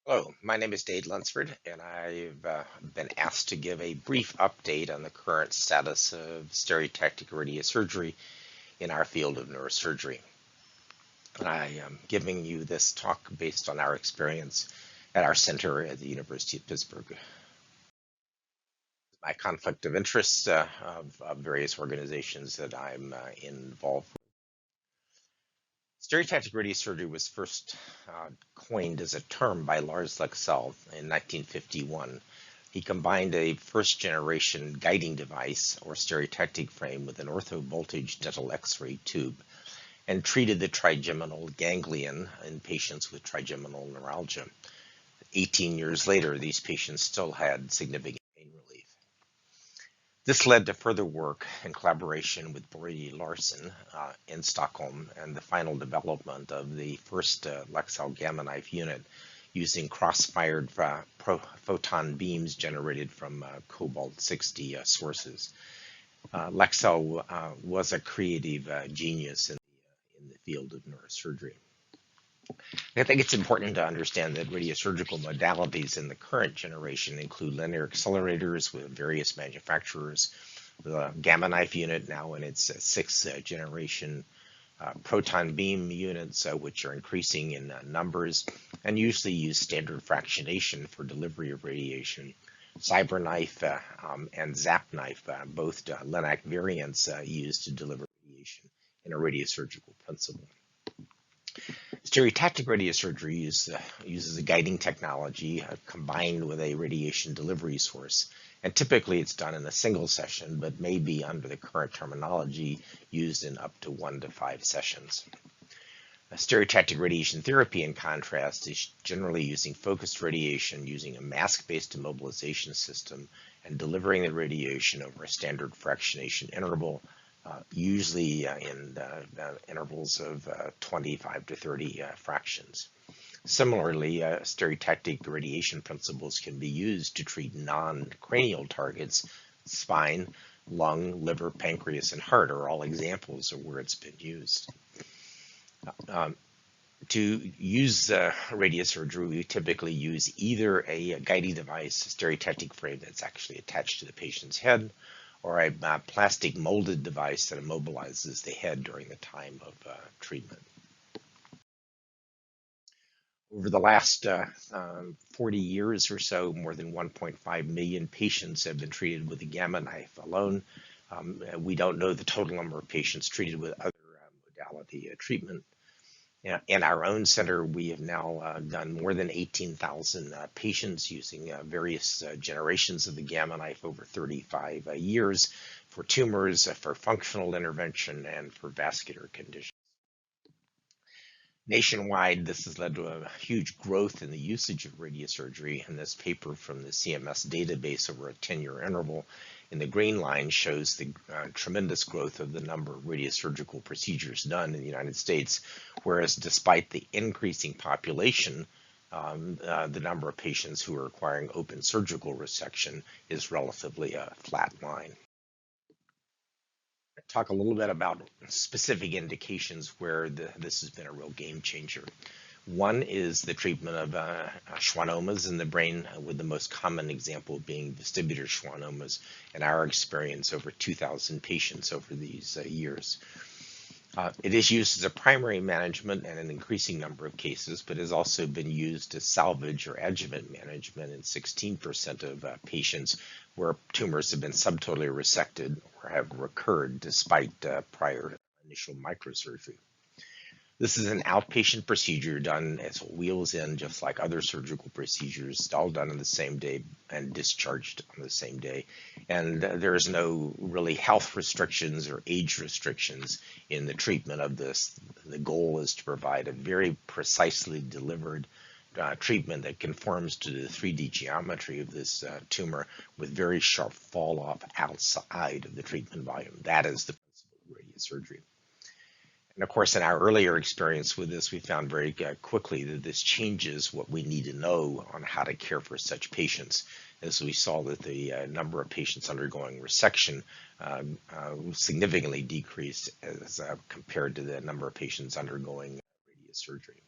Hello, my name is Dade Lunsford, and I've been asked to give a brief update on the current status of stereotactic radiosurgery in our field of neurosurgery. And I am giving you this talk based on our experience at our center at the University of Pittsburgh. My conflict of interest of various organizations that I'm involved with. Stereotactic radiosurgery was first coined as a term by Lars Lexell in 1951. He combined a first-generation guiding device or stereotactic frame with an orthovoltage dental X-ray tube and treated the trigeminal ganglion in patients with trigeminal neuralgia. 18 years later, these patients still had significant pain relief. This led to further work in collaboration with Brady Larson in Stockholm and the final development of the first Lexell gamma knife unit using cross-fired photon beams generated from cobalt-60 sources. Lexell was a creative genius in the field of neurosurgery. I think it's important to understand that radiosurgical modalities in the current generation include linear accelerators with various manufacturers, the gamma knife unit now in its sixth generation, proton beam units, which are increasing in numbers and usually use standard fractionation for delivery of radiation, CyberKnife and ZapKnife, both LINAC variants used to deliver radiation in a radiosurgical principle. Stereotactic radiosurgery uses a guiding technology combined with a radiation delivery source, and typically it's done in a single session, but may be, under the current terminology, used in up to 1 to 5 sessions. Stereotactic radiation therapy, in contrast, is generally using focused radiation using a mask-based immobilization system and delivering the radiation over a standard fractionation interval, usually in intervals of 25 to 30 fractions. Similarly, stereotactic radiation principles can be used to treat non-cranial targets. Spine, lung, liver, pancreas, and heart are all examples of where it's been used. To use radiosurgery, we typically use either a guiding device, a stereotactic frame that's actually attached to the patient's head, or a plastic molded device that immobilizes the head during the time of treatment. Over the last 40 years or so, more than 1.5 million patients have been treated with the gamma knife alone. We don't know the total number of patients treated with other modality treatment. In our own center, we have now done more than 18,000 patients using various generations of the gamma knife over 35 years for tumors, for functional intervention, and for vascular conditions. Nationwide, this has led to a huge growth in the usage of radiosurgery, and this paper from the CMS database over a 10-year interval in the green line shows the tremendous growth of the number of radiosurgical procedures done in the United States, whereas despite the increasing population, the number of patients who are requiring open surgical resection is relatively a flat line. Talk a little bit about specific indications where this has been a real game changer. One is the treatment of schwannomas in the brain, with the most common example being vestibular schwannomas. In our experience, over 2,000 patients over these years. It is used as a primary management in an increasing number of cases, but has also been used as salvage or adjuvant management in 16% of patients where tumors have been subtotally resected or have recurred despite prior initial microsurgery. This is an outpatient procedure done as wheels in, just like other surgical procedures, all done on the same day and discharged on the same day. And there is no really health restrictions or age restrictions in the treatment of this. The goal is to provide a very precisely delivered treatment that conforms to the 3D geometry of this tumor with very sharp fall off outside of the treatment volume. That is the principle of radiosurgery. And of course, in our earlier experience with this, we found very quickly that this changes what we need to know on how to care for such patients, as we saw that the number of patients undergoing resection significantly decreased as compared to the number of patients undergoing radiosurgery.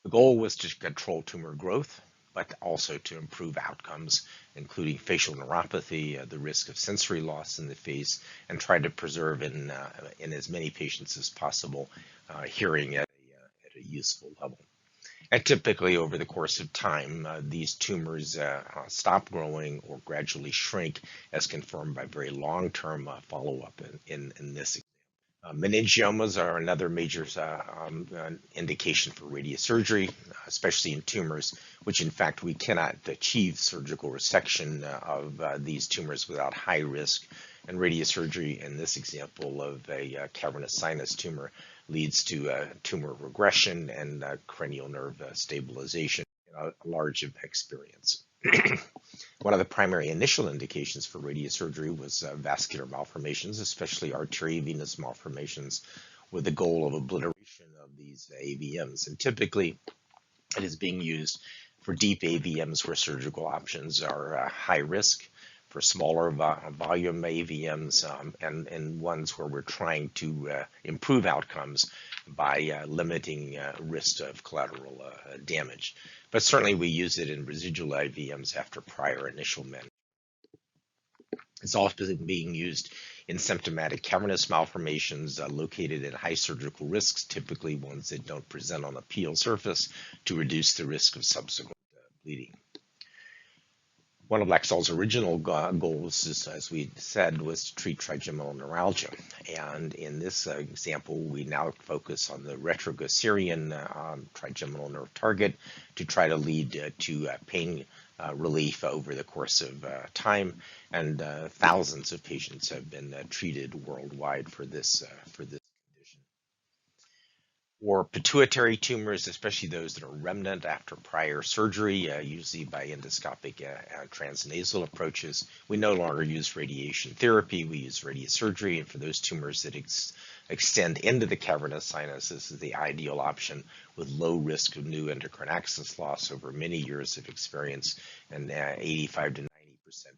The goal was to control tumor growth, but also to improve outcomes, including facial neuropathy, the risk of sensory loss in the face, and try to preserve in as many patients as possible hearing at a useful level. And typically, over the course of time, these tumors stop growing or gradually shrink, as confirmed by very long-term follow-up in this. Meningiomas are another major indication for radiosurgery, especially in tumors, which in fact we cannot achieve surgical resection of these tumors without high risk. And radiosurgery, in this example of a cavernous sinus tumor, leads to tumor regression and cranial nerve stabilization in a large experience. One of the primary initial indications for radiosurgery was vascular malformations, especially arteriovenous malformations, with the goal of obliteration of these AVMs. And typically, it is being used for deep AVMs where surgical options are high risk, for smaller volume AVMs, and ones where we're trying to improve outcomes by limiting risk of collateral damage. But certainly we use it in residual AVMs after prior initial management. It's also being used in symptomatic cavernous malformations located at high surgical risks, typically ones that don't present on a peel surface, to reduce the risk of subsequent bleeding. One of Laxal's original goals, as we said, was to treat trigeminal neuralgia. And in this example, we now focus on the retroglycerian trigeminal nerve target to try to lead to pain relief over the course of time. And thousands of patients have been treated worldwide for this condition. For pituitary tumors, especially those that are remnant after prior surgery, usually by endoscopic transnasal approaches, we no longer use radiation therapy, we use radiosurgery, and for those tumors that extend into the cavernous sinus, this is the ideal option with low risk of new endocrine axis loss over many years of experience and 85 to 90%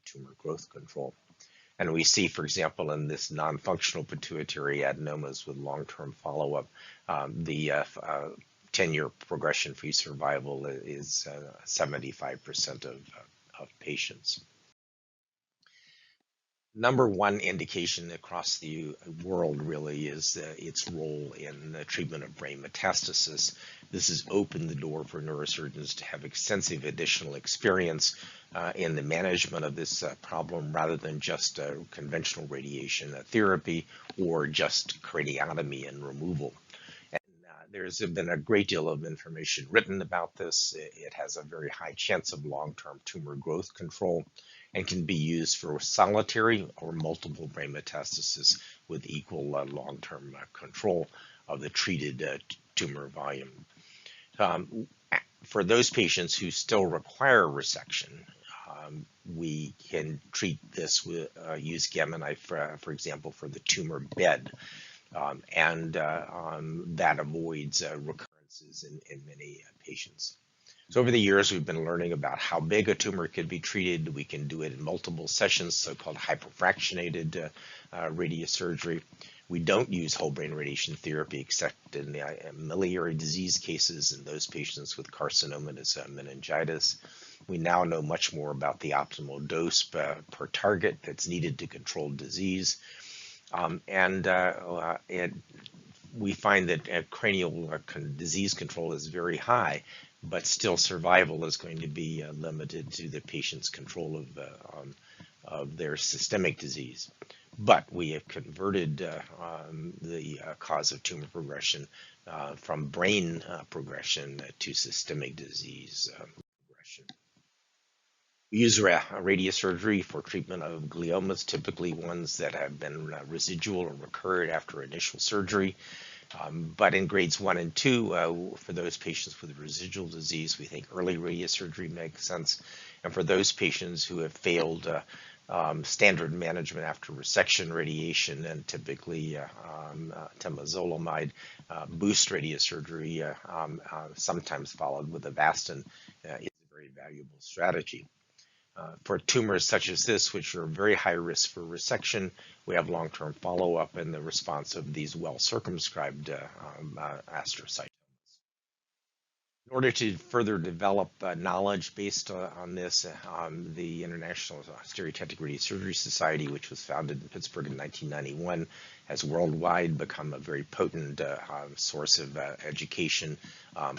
tumor growth control. And we see, for example, in this non-functional pituitary adenomas with long-term follow-up, the 10-year progression-free survival is 75% of patients. Number one indication across the world really is its role in the treatment of brain metastasis. This has opened the door for neurosurgeons to have extensive additional experience in the management of this problem rather than just conventional radiation therapy or just craniotomy and removal. There's been a great deal of information written about this. It has a very high chance of long-term tumor growth control and can be used for solitary or multiple brain metastasis with equal long-term control of the treated tumor volume. For those patients who still require resection, we can treat this with use Gamma knife, for example, for the tumor bed. And that avoids recurrences in many patients. So over the years, we've been learning about how big a tumor could be treated. We can do it in multiple sessions, so-called hyperfractionated radiosurgery. We don't use whole brain radiation therapy except in the miliary disease cases in those patients with carcinomatous meningitis. We now know much more about the optimal dose per target that's needed to control disease. We find that cranial disease control is very high, but still survival is going to be limited to the patient's control of their systemic disease. But we have converted the cause of tumor progression from brain progression to systemic disease progression. We use radiosurgery for treatment of gliomas, typically ones that have been residual or recurred after initial surgery. But in grades 1 and 2, for those patients with residual disease, we think early radiosurgery makes sense. And for those patients who have failed standard management after resection radiation and typically temozolomide, boost radiosurgery, sometimes followed with Avastin, is a very valuable strategy. For tumors such as this, which are very high risk for resection, we have long-term follow-up in the response of these well-circumscribed astrocytomas. In order to further develop knowledge based on this, the International Stereotactic Radiosurgery Society, which was founded in Pittsburgh in 1991, has worldwide become a very potent source of education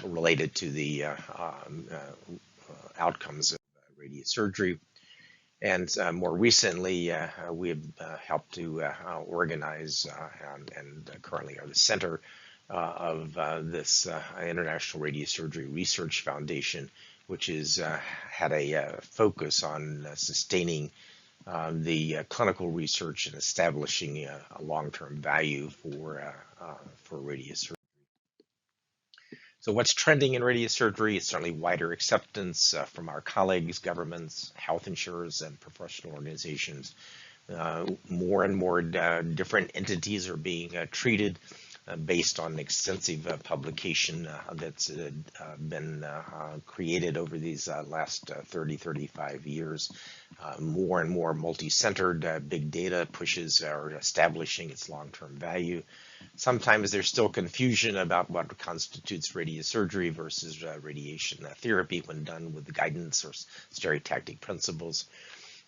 related to the outcomes of radiosurgery. And more recently, we have helped to organize and currently are the center of this International Radiosurgery Research Foundation, which has had a focus on sustaining the clinical research and establishing a long-term value for radiosurgery. So what's trending in radiosurgery is certainly wider acceptance from our colleagues, governments, health insurers, and professional organizations. More and more different entities are being treated based on extensive publication that's been created over these last 30-35 years. More and more multi-centered big data pushes are establishing its long-term value. Sometimes there's still confusion about what constitutes radiosurgery versus radiation therapy when done with guidance or stereotactic principles.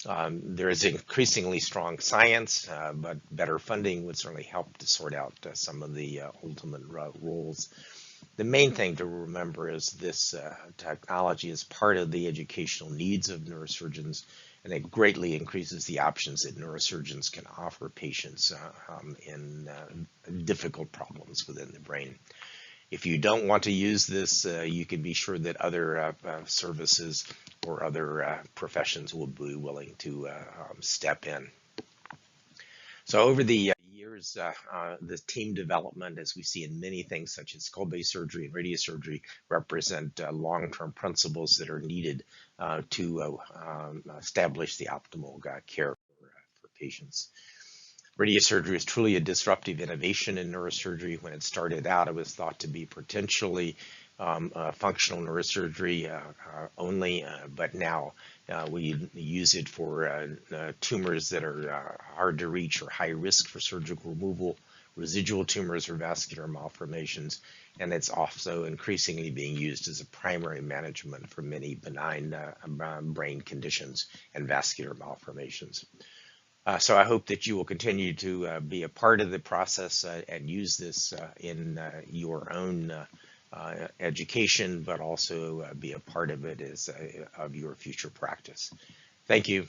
There is increasingly strong science, but better funding would certainly help to sort out some of the ultimate roles. The main thing to remember is this technology is part of the educational needs of neurosurgeons, and it greatly increases the options that neurosurgeons can offer patients in difficult problems within the brain. If you don't want to use this, you can be sure that other services or other professions will be willing to step in. So over the years, the team development, as we see in many things such as skull-based surgery and radiosurgery, represent long-term principles that are needed to establish the optimal care for patients. Radiosurgery is truly a disruptive innovation in neurosurgery. When it started out, it was thought to be potentially functional neurosurgery only, but now we use it for tumors that are hard to reach or high risk for surgical removal, residual tumors or vascular malformations, and it's also increasingly being used as a primary management for many benign brain conditions and vascular malformations. So I hope that you will continue to be a part of the process and use this in your own education, but also be a part of it as of your future practice. Thank you.